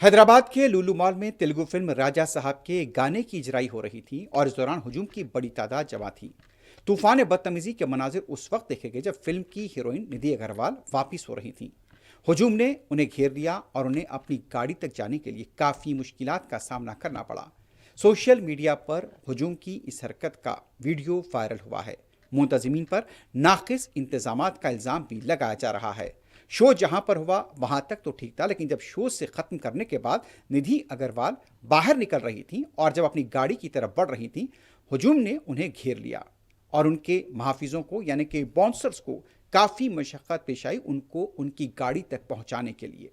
हैदराबाद के लुलु मॉल में तेलुगु फिल्म राजा साहब के गाने की इजराई हो रही थी और इस दौरान हुजूम की बड़ी तादाद जमा थी। तूफान बदतमीजी के मनाजिर उस वक्त देखे गए जब फिल्म की हीरोइन निधि अग्रवाल वापिस हो रही थी। हुजूम ने उन्हें घेर लिया और उन्हें अपनी गाड़ी तक जाने के लिए काफ़ी मुश्किलात का सामना करना पड़ा। सोशल मीडिया पर हुजूम की इस हरकत का वीडियो वायरल हुआ है। मुंतजिमीन पर नाकिस इंतजामात का इल्ज़ाम भी लगाया जा रहा है। शो जहां पर हुआ वहां तक तो ठीक था, लेकिन जब शो से खत्म करने के बाद निधि अग्रवाल बाहर निकल रही थी और जब अपनी गाड़ी की तरफ बढ़ रही थी, हुजूम ने उन्हें घेर लिया और उनके महाफिजों को यानी कि बाउंसर्स को काफ़ी मशक्क़त पेश आई उनको उनकी गाड़ी तक पहुंचाने के लिए।